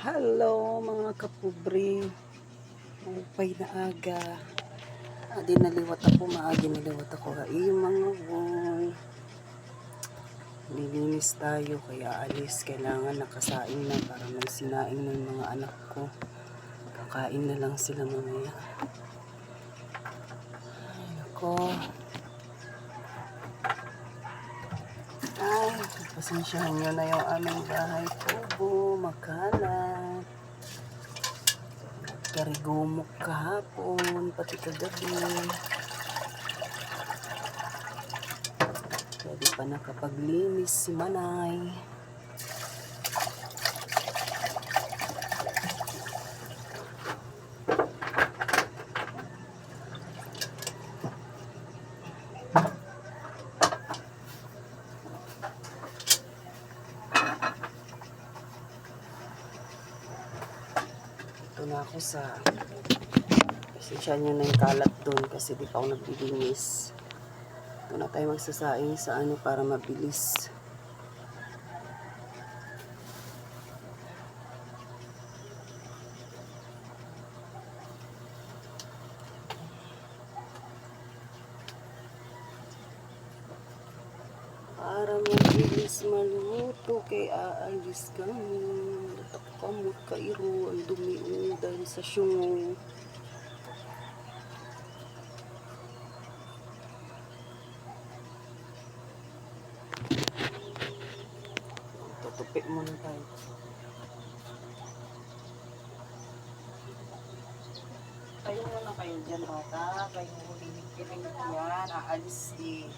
Hello mga kapobre, upay na aga. Adi naliwat ako, maagi naliwat ako. Yung mga boy, lilinis tayo kaya alis. Kailangan nakasaing na para may sinaing na yung mga anak ko. Kakain na lang sila mamaya. Ay nako. Ay, pasensyahan nyo na yung aming bahay kubo, makalat. Karigumok kahapon, pati kagabi. Pwede pa nakapaglinis si Manay. Ito na ako sa pasensya nyo na yung kalat doon kasi di pa ako naglilinis. Ito na tayo magsasaing sa ano para mabilis. Para mabilis maluto kay aalis kami. Datak kamot kairo ang dumi dahil sa syungo. Tutupik muna tayo. Tayo muna kayo dyan, bata. Kayo hulinig-kiling yan. Aalis eh.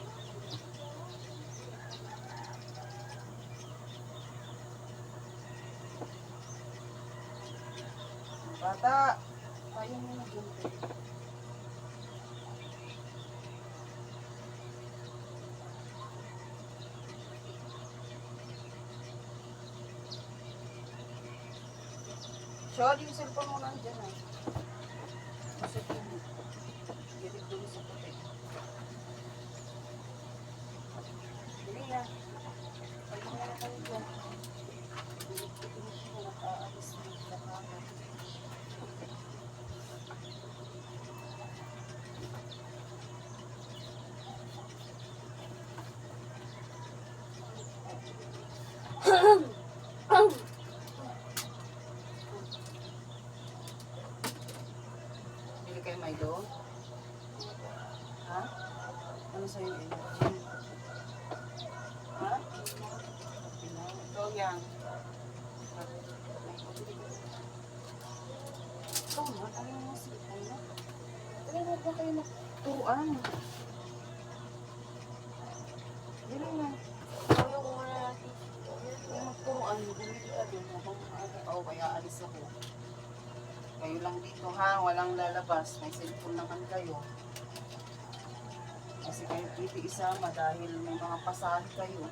Bata, tayo muna dyan. Siya, yung cellphone mo nandyan eh. Kasi gilig doon sa puti. Dili na. Pagin na na kayo dyan. Gilig-gilig siya. Nakaalis na sa kanan. Bili kayo Milo? Ha? Ano sa'yo yun? Ha? Ito yan. Ito man, ano yung nasipon na? Ano ba kayo nagturuan? Dili na. Ayaw ko na natin. Yung nagturuan, bumili ka doon. Ako kaya alis ako. Kayo lang dito ha, walang lalabas. May cellphone naman kayo. Kasi kayo pwede isama dahil may mga pasahe kayo.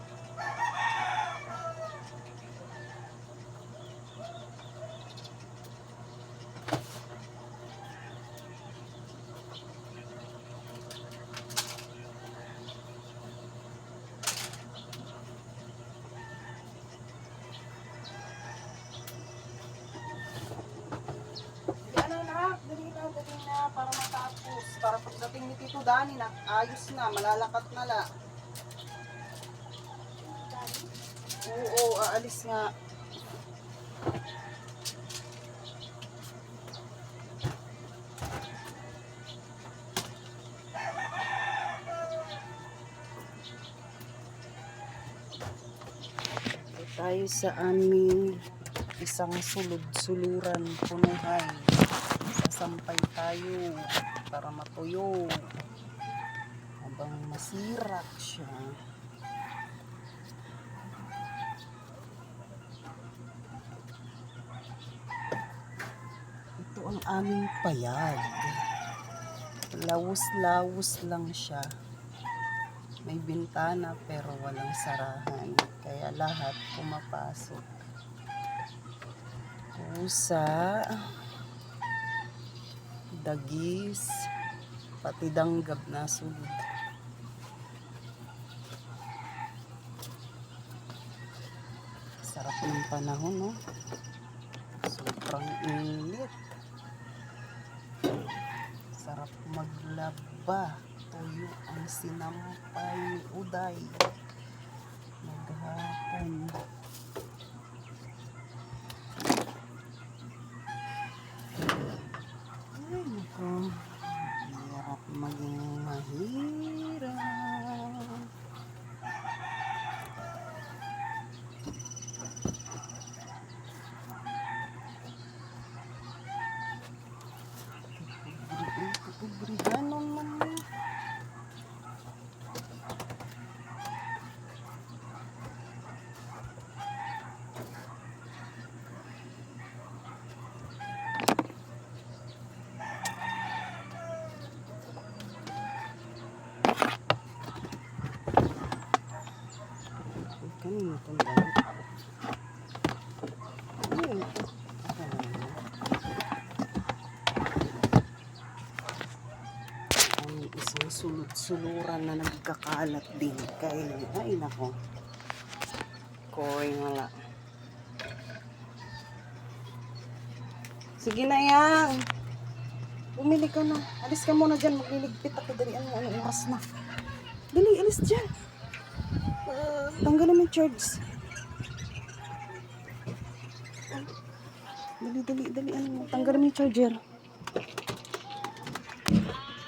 Dali na para matapos. Para pagdating ni Tito Dani, ayos na, malalakat na la. Oo, aalis nga. Tayo sa aming isang sulod-suluran punuhay. Sasampay tayo para matuyo habang masirak siya. Ito ang aming payag. Lawos-lawos lang siya. May bintana pero walang sarahan. Kaya lahat pumapasok. Pusa, dagis, pati danggab na sulod. Sarap ng panahon, no? Laba, tuyo ang sinampay ni Uday. Maghapon. Ay, naku. Hirap maging mahirap. Pobrihan naman. Kanina itong damit. Ano ito? Ang isang suluran na nagkakalat din kay ay nako. Koy wala. Sige na yan. Bumili ka na. Alis ka muna dyan. Magliligpit ako. Dalian mo. Anong oras na? Dali, alis dyan. Tanggalin mo yung charge. Dali. Ano mo? Tanggalin mo yung charger.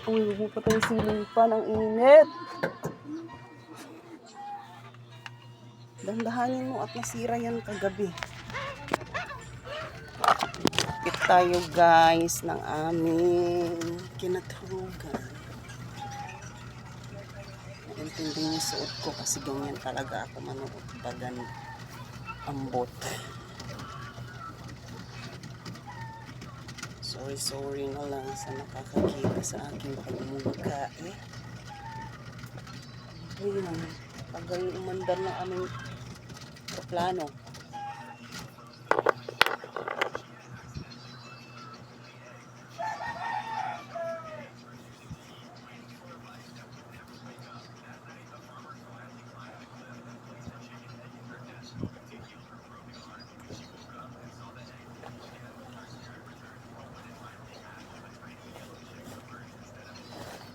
Uy, huwag mo pa tayong silipan. Ang init. Dandahanin mo at nasira yan kagabi. Ikit tayo guys ng aming kinatulugan. Naintindi yung suot ko kasi ganyan talaga ako manood pagan ambot. Sorry na lang sa nakakakita sa aking pagmumukha eh. Ayun, tagal umandar ng aming plano.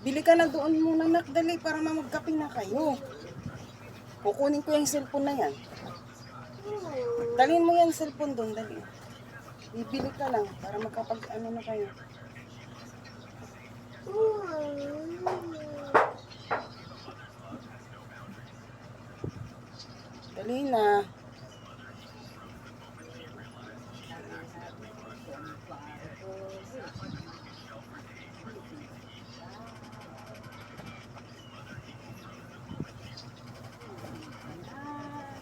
Bili ka na doon muna nak, dali para mamagkape na kayo. Kukunin ko yung cellphone na yan. Dalhin mo yung cellphone doon, dali. Bibili ka lang para magkapag ano na kayo. Dali na.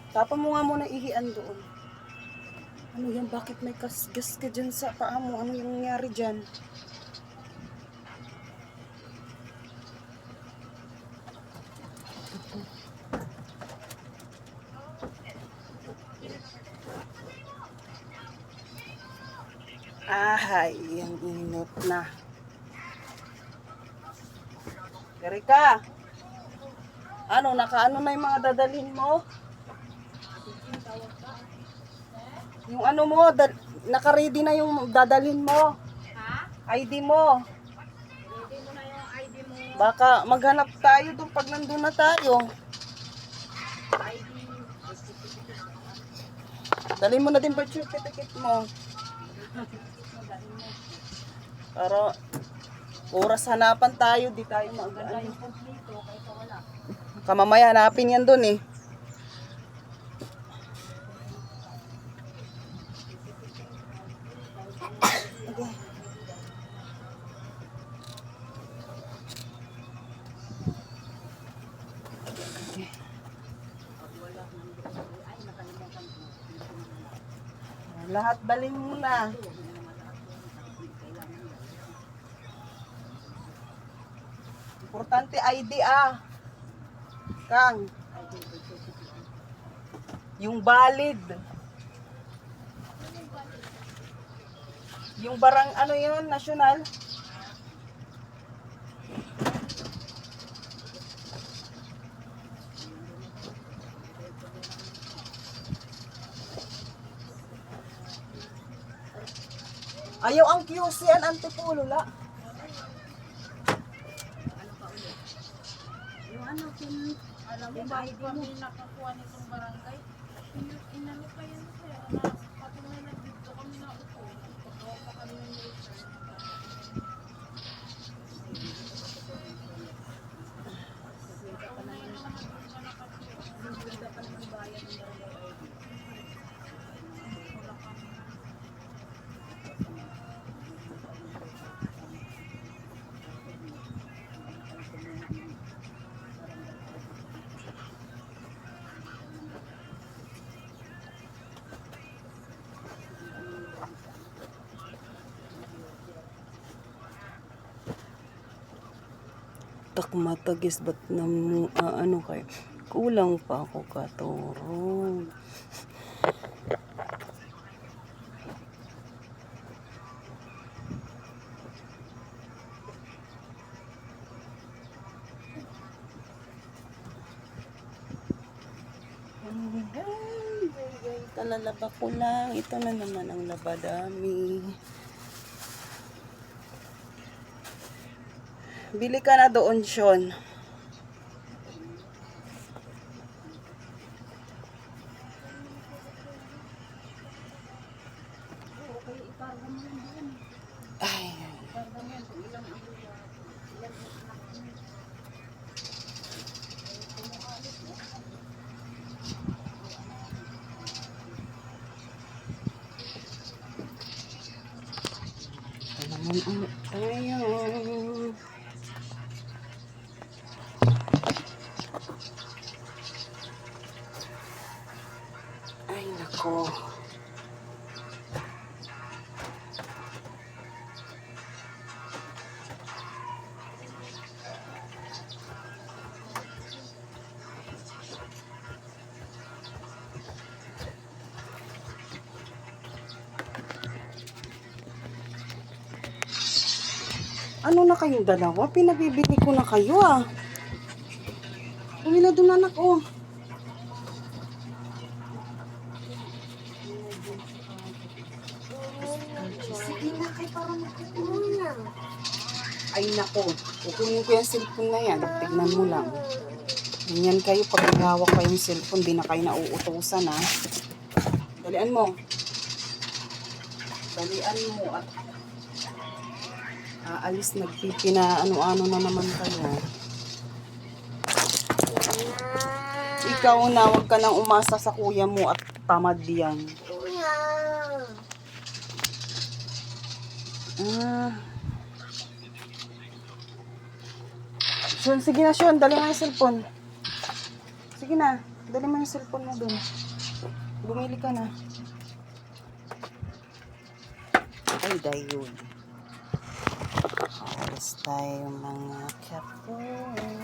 Tapon mo nga muna ihian doon. Ano yan? Bakit may kasgas ka dyan sa paa mo? Ano yung nangyari dyan? Ay, ang init na. Erika, ano, nakaano na yung mga dadalhin mo? Yung ano mo, naka-ready na yung dadalhin mo. Ha? ID mo. Ready mo na yung ID mo. Baka maghanap tayo doon pag nandun na tayo. ID. Dalhin mo na din birth certificate mo. Para oras hanapan tayo, di tayo Ganda mag-ano. yung kompleto kaysa wala. Kamamaya hanapin yan doon eh. Lahat dalhin mo na. Importante ID ah. Kang. Yung valid. Yung barang ano yun, national. Ayaw ang QC an Antipolo la. ano, alam mo ba, Bakit ID mo? kami nakakuha nitong barangay? Inano pa yan sir, na pati may nagdito kami na upo. Pagkawa pa kami ng later. Matagis ba't na ano kay kulang pa ako katurog. Talalaba ko lang. Ito na naman ang labadami. Bili ka na doon, Sean. Ay. Ito naman ulit tayo. Ay, nako. Ano na kayong dalawa? Pinabibili ko na kayo ah. Uwi na doon anak oh. Sige na kayo parang muna. Ay nako, kukunin ko yung cellphone na yan. Tignan mo lang. Ganyan kayo pag hawak pa yung cellphone, di na kayo nauutosan ha. Dalian mo. Dalian mo at aalis nagpipina ano-ano na naman kayo. Ikaw na, huwag ka nang umasa sa kuya mo at tamad yan. Sean, sige na Sean, dali mo yung cellphone. Sige na, dali mo yung cellphone mo dun. Bumili ka na. Ay, dayon. Alas tayo mga kapatid.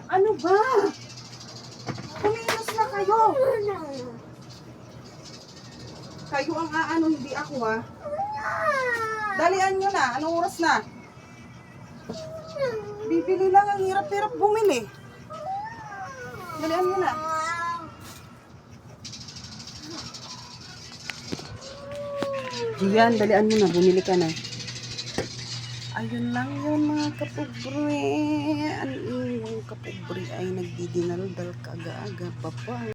Ano ba? Kumilos na kayo. Kayo ang aano, hindi ako ha. Dalian nyo na. Anong oras na? Bibili lang, ang hirap-hirap bumili. Dalian nyo na. Diyan, dalian mo na. Bumili ka na. Ayun lang yun mga kapobre. Ang inyong kapobre ay nagdidinaldal kaga-aga pa pa.